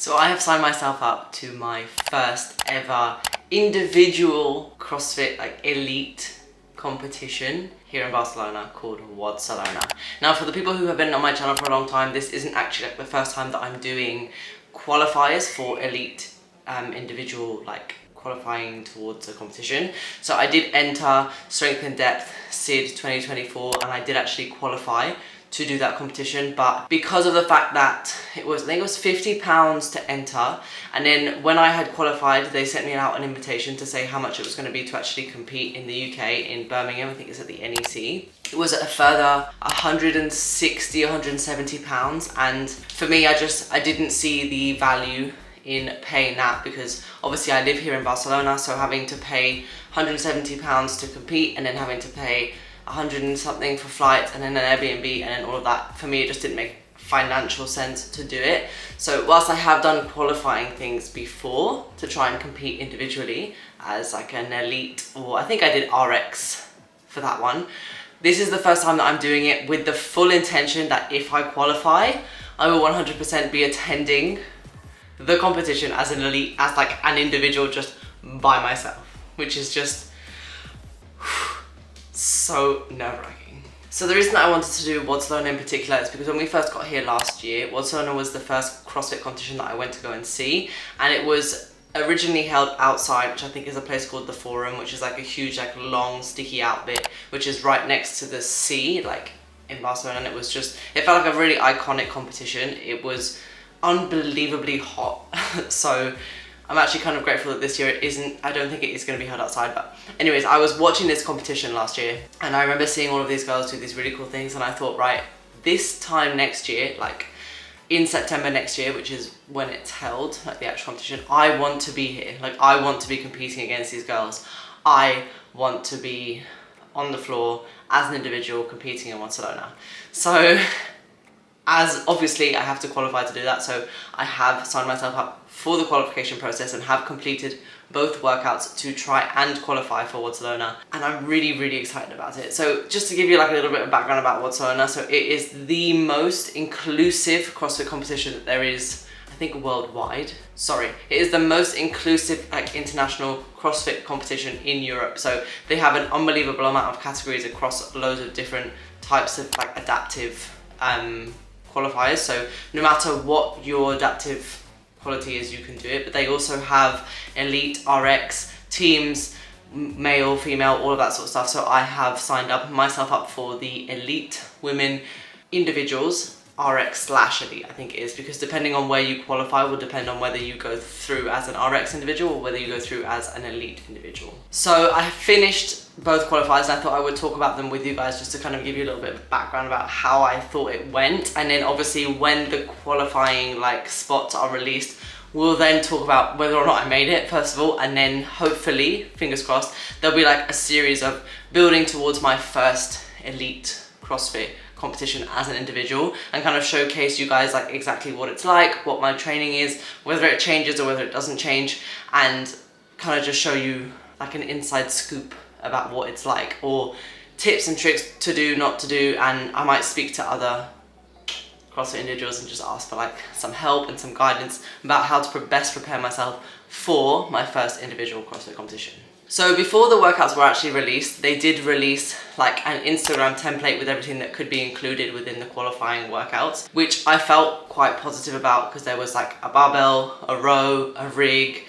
So I have signed myself up to my first ever individual CrossFit elite competition here in Barcelona called Wodcelona. Now, for the people who have been on my channel for a long time, this isn't actually the first time that I'm doing qualifiers for elite individual qualifying towards a competition. So I did enter Strength and Depth SID 2024 and I did actually qualify to do that competition, but because of the fact that I think it was £50 to enter, and then when I had qualified they sent me out an invitation to say how much it was going to be to actually compete in the UK in Birmingham. I think it's at the NEC. It was a further £160–170, and for me I didn't see the value in paying that, because obviously I live here in Barcelona, so having to pay £170 to compete and then having to pay 100 and something for flights and then an Airbnb and then all of that, for me it just didn't make financial sense to do it. So whilst I have done qualifying things before to try and compete individually as like an elite, or I think I did RX for that one, this is the first time that I'm doing it with the full intention that if I qualify, I will 100% be attending the competition as an elite, as like an individual, just by myself, which is just so nerve-wracking. So the reason that I wanted to do Wodcelona in particular is because when we first got here last year, Wodcelona was the first CrossFit competition that I went to go and see, and it was originally held outside, which I think is a place called the Forum, which is like a huge long sticky outbit which is right next to the sea in Barcelona, and it felt like a really iconic competition. It was unbelievably hot so I'm actually kind of grateful that this year it isn't. I don't think it is going to be held outside, but anyways, I was watching this competition last year and I remember seeing all of these girls do these really cool things, and I thought, right, this time next year, in September next year, which is when it's held, the actual competition, I want to be here. I want to be competing against these girls. I want to be on the floor as an individual competing in Barcelona. So as obviously I have to qualify to do that, so I have signed myself up for the qualification process and have completed both workouts to try and qualify for Wodcelona, and I'm really excited about it. So just to give you a little bit of background about Wodcelona, so it is the most inclusive CrossFit competition that there is, I think, worldwide. Sorry, it is the most inclusive international CrossFit competition in Europe. So they have an unbelievable amount of categories across loads of different types of adaptive qualifiers, so no matter what your adaptive quality is, you can do it. But they also have elite, RX, teams, male, female, all of that sort of stuff. So I have signed myself up for the elite women individuals, RX/elite I think it is, because depending on where you qualify will depend on whether you go through as an RX individual or whether you go through as an elite individual. So I finished both qualifiers and I thought I would talk about them with you guys just to kind of give you a little bit of background about how I thought it went, and then obviously when the qualifying spots are released, we'll then talk about whether or not I made it first of all, and then hopefully, fingers crossed, there'll be a series of building towards my first elite CrossFit competition as an individual, and kind of showcase you guys exactly what it's like, what my training is, whether it changes or whether it doesn't change, and kind of just show you an inside scoop about what it's like, or tips and tricks to do, not to do, and I might speak to other CrossFit individuals and just ask for some help and some guidance about how to best prepare myself for my first individual CrossFit competition. So before the workouts were actually released, they did release an Instagram template with everything that could be included within the qualifying workouts, which I felt quite positive about, because there was a barbell, a row, a rig,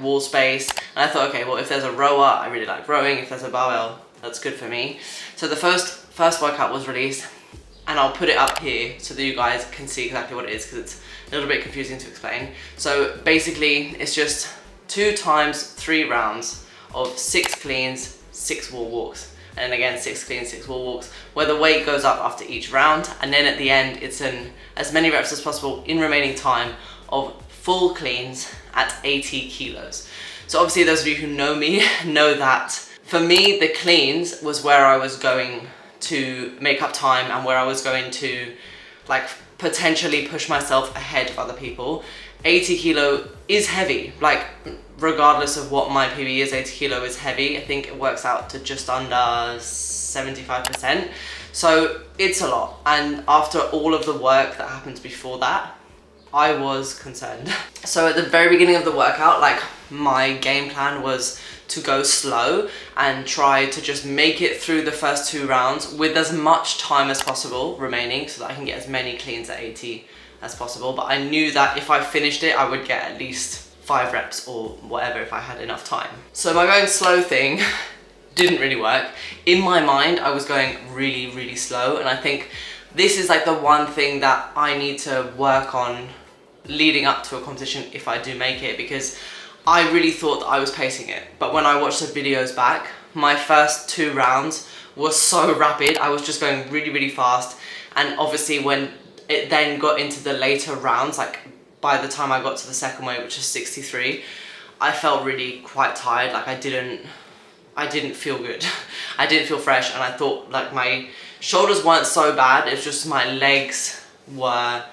wall space, and I thought, okay, well, if there's a rower, I really like rowing. If there's a barbell, that's good for me. So the first workout was released, and I'll put it up here so that you guys can see exactly what it is, because it's a little bit confusing to explain. So basically it's just 2 times 3 rounds of 6 cleans, 6 wall walks, and then again 6 cleans, 6 wall walks, where the weight goes up after each round, and then at the end it's as many reps as possible in remaining time of full cleans at 80 kilos. So obviously those of you who know me know that for me the cleans was where I was going to make up time and where I was going to potentially push myself ahead of other people. 80 kilo is heavy, regardless of what my PB is, 80 kilo is heavy. I think it works out to just under 75%. So it's a lot. And after all of the work that happens before that, I was concerned. So at the very beginning of the workout, like my game plan was to go slow and try to just make it through the first 2 rounds with as much time as possible remaining so that I can get as many cleans at 80 as possible. But I knew that if I finished it, I would get at least 5 reps or whatever if I had enough time. So my going slow thing didn't really work. In my mind, I was going really, really slow, and I think this is like the one thing that I need to work on leading up to a competition if I do make it, because I really thought that I was pacing it. But when I watched the videos back, my first 2 rounds was so rapid. I was just going really, really fast. And obviously when it then got into the later rounds, like by the time I got to the second weight, which is 63, I felt really quite tired. Like I didn't feel good. I didn't feel fresh, and I thought like my shoulders weren't so bad, it's just my legs were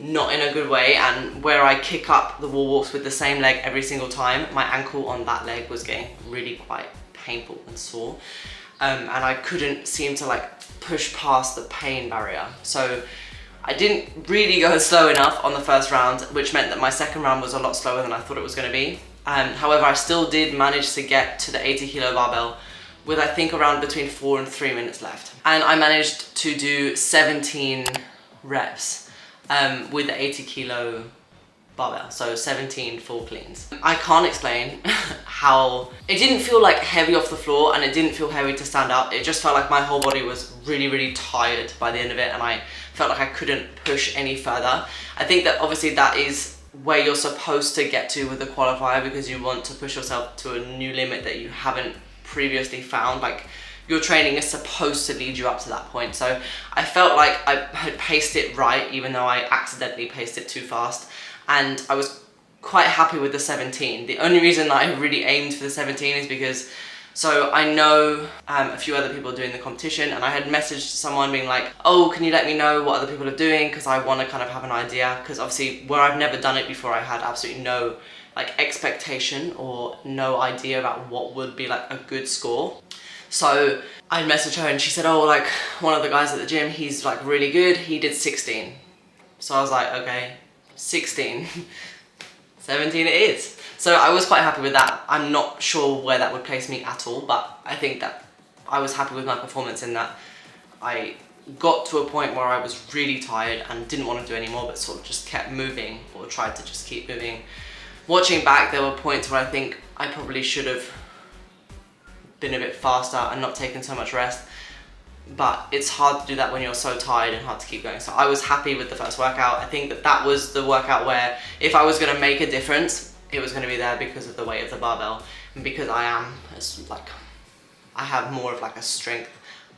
not in a good way, and where I kick up the wall walks with the same leg every single time, my ankle on that leg was getting really quite painful and sore, and I couldn't seem to like push past the pain barrier. So I didn't really go slow enough on the first round, which meant that my second round was a lot slower than I thought it was going to be. However, I still did manage to get to the 80 kilo barbell with I think around between 4 and 3 minutes left. And I managed to do 17 reps with the 80 kilo barbell, so 17 full cleans. I can't explain how, it didn't feel like heavy off the floor, and it didn't feel heavy to stand up. It just felt like my whole body was really, really tired by the end of it, and I felt like I couldn't push any further. I think that obviously that is where you're supposed to get to with the qualifier, because you want to push yourself to a new limit that you haven't previously found. Like your training is supposed to lead you up to that point. So I felt like I had paced it right, even though I accidentally paced it too fast. And I was quite happy with the 17. The only reason that I really aimed for the 17 is because, so I know a few other people doing the competition, and I had messaged someone being like, oh, can you let me know what other people are doing, because I want to kind of have an idea, because obviously where I've never done it before, I had absolutely no like expectation or no idea about what would be like a good score. So I messaged her and she said, oh, like one of the guys at the gym, he's like really good, he did 16. So I was like, okay, 16, 17 it is. So I was quite happy with that. I'm not sure where that would place me at all, but I think that I was happy with my performance in that I got to a point where I was really tired and didn't want to do any more, but sort of just kept moving, or tried to just keep moving. Watching back, there were points where I think I probably should have been a bit faster and not taken so much rest, but it's hard to do that when you're so tired and hard to keep going. So I was happy with the first workout. I think that that was the workout where if I was going to make a difference, it was going to be there because of the weight of the barbell, and because I have more of like a strength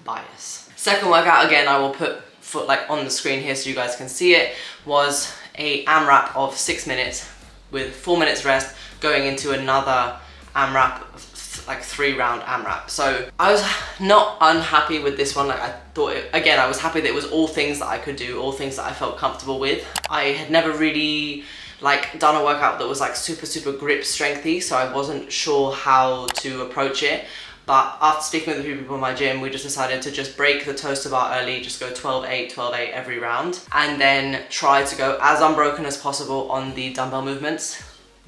bias. Second workout, again, I will put like on the screen here so you guys can see it, was a AMRAP of 6 minutes with 4 minutes rest, going into another AMRAP, like 3-round AMRAP. So I was not unhappy with this one. Like I thought, again, I was happy that it was all things that I could do, all things that I felt comfortable with. I had never really like done a workout that was like super grip strengthy, so I wasn't sure how to approach it. But after speaking with a few people in my gym, we just decided to just break the toaster bar early, just go 12-8, 12-8 every round, and then try to go as unbroken as possible on the dumbbell movements,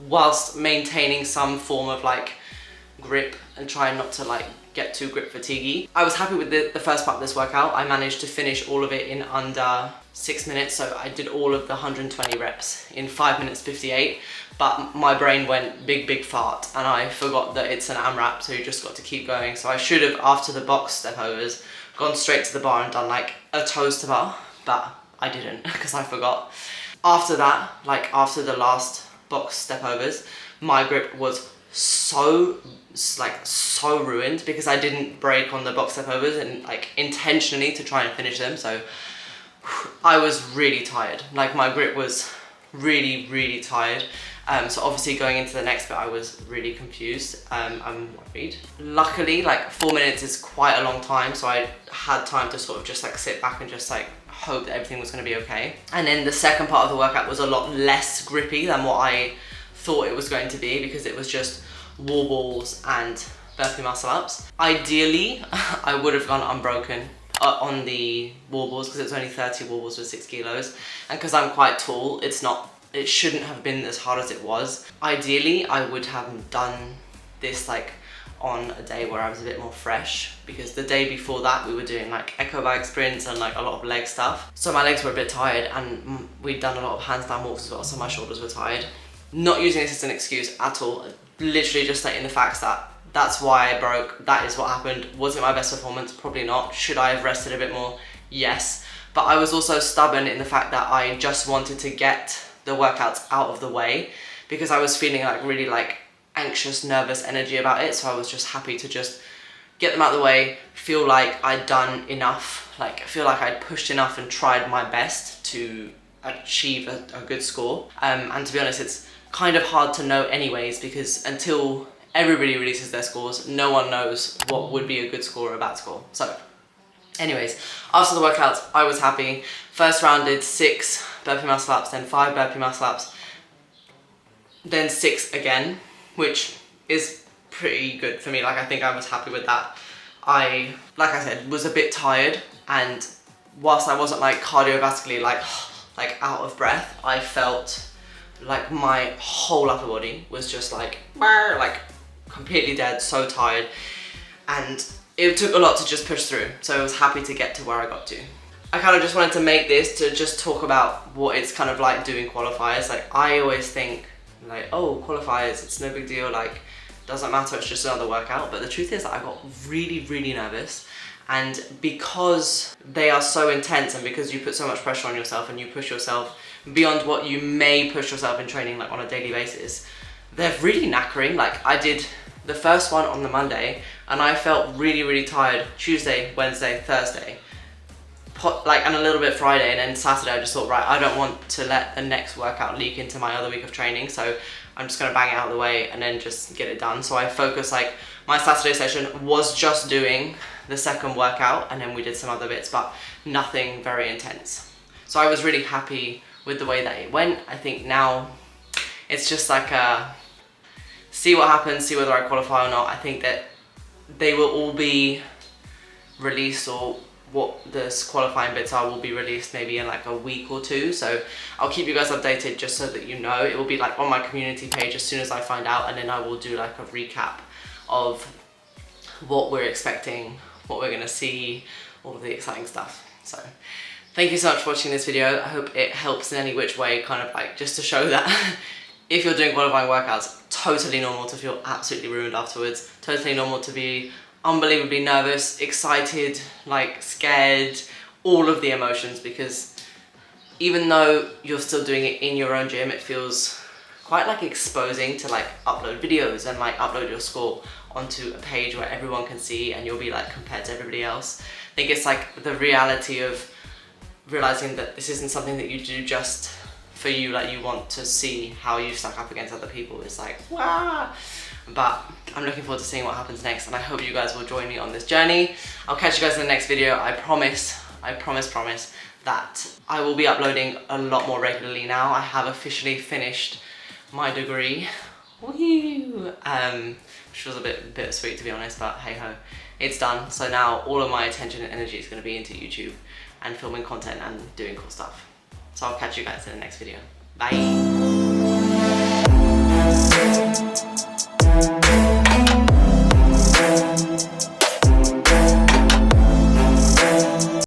whilst maintaining some form of like grip and trying not to like get too grip fatiguey. I was happy with the first part of this workout. I managed to finish all of it in under 6 minutes, so I did all of the 120 reps in 5 minutes 58, but my brain went big fart and I forgot that it's an AMRAP, so you just got to keep going. So I should have, after the box step overs, gone straight to the bar and done like a toaster bar, but I didn't because I forgot. After that, like after the last box step overs, my grip was so ruined because I didn't break on the box step overs and like intentionally to try and finish them. So I was really tired. Like my grip was really tired. So obviously going into the next bit, I was really confused. I'm worried. Luckily, like 4 minutes is quite a long time, so I had time to sort of just like sit back and just like hope that everything was going to be okay. And then the second part of the workout was a lot less grippy than what I thought it was going to be, because it was just wall balls and burpee muscle ups. Ideally, I would have gone unbroken on the wall balls because it's only 30 wall balls with 6 kilos, and because I'm quite tall, it's not it shouldn't have been as hard as it was. Ideally, I would have done this like on a day where I was a bit more fresh, because the day before that we were doing like echo bag sprints and like a lot of leg stuff. So my legs were a bit tired, and we'd done a lot of handstand walks as well, so my shoulders were tired. Not using this as an excuse at all, literally just stating the facts that that's why I broke, that is what happened. Was it my best performance? Probably not. Should I have rested a bit more? Yes. But I was also stubborn in the fact that I just wanted to get the workouts out of the way, because I was feeling like really like anxious, nervous energy about it. So I was just happy to just get them out of the way, feel like I'd done enough, like feel like I'd pushed enough and tried my best to achieve a good score. And to be honest, it's kind of hard to know anyways, because until everybody releases their scores, no one knows what would be a good score or a bad score. So anyways, after the workouts, I was happy. First round did 6 burpee muscle ups, then 5 burpee muscle ups, then 6 again, which is pretty good for me. Like, I think I was happy with that. I, like I said, was a bit tired, and whilst I wasn't like cardiovascularly like out of breath, I felt like my whole upper body was just like completely dead, so tired, and it took a lot to just push through. So I was happy to get to where I got to. I kind of just wanted to make this to just talk about what it's kind of like doing qualifiers. Like, I always think like, oh, qualifiers, it's no big deal, like doesn't matter, it's just another workout. But the truth is that I got really nervous, and because they are so intense, and because you put so much pressure on yourself and you push yourself beyond what you may push yourself in training like on a daily basis, they're really knackering. Like, I did the first one on the Monday and I felt really tired Tuesday, Wednesday, Thursday, and a little bit Friday, and then Saturday I just thought, right, I don't want to let the next workout leak into my other week of training, so I'm just gonna bang it out of the way and then just get it done. So I focused, like, my Saturday session was just doing the second workout, and then we did some other bits, but nothing very intense. So I was really happy with the way that it went. I think now it's just like see what happens, see whether I qualify or not. I think that they will all be released, or what the qualifying bits are will be released maybe in like a week or two. So I'll keep you guys updated just so that you know. It will be like on my community page as soon as I find out, and then I will do like a recap of what we're expecting, what we're gonna see, all of the exciting stuff. So thank you so much for watching this video. I hope it helps in any which way, kind of like just to show that if you're doing qualifying workouts, totally normal to feel absolutely ruined afterwards. Totally normal to be unbelievably nervous, excited, like scared, all of the emotions, because even though you're still doing it in your own gym, it feels quite like exposing to like upload videos and like upload your score onto a page where everyone can see, and you'll be like compared to everybody else. I think it's like the reality of realizing that this isn't something that you do just for you, like you want to see how you stack up against other people. It's like, wow. But I'm looking forward to seeing what happens next, and I hope you guys will join me on this journey. I'll catch you guys in the next video. I promise that I will be uploading a lot more regularly now. I have officially finished my degree. Woo! Which was a bit bittersweet, to be honest, but hey ho, it's done. So now all of my attention and energy is going to be into YouTube and filming content and doing cool stuff. So I'll catch you guys in the next video. Bye!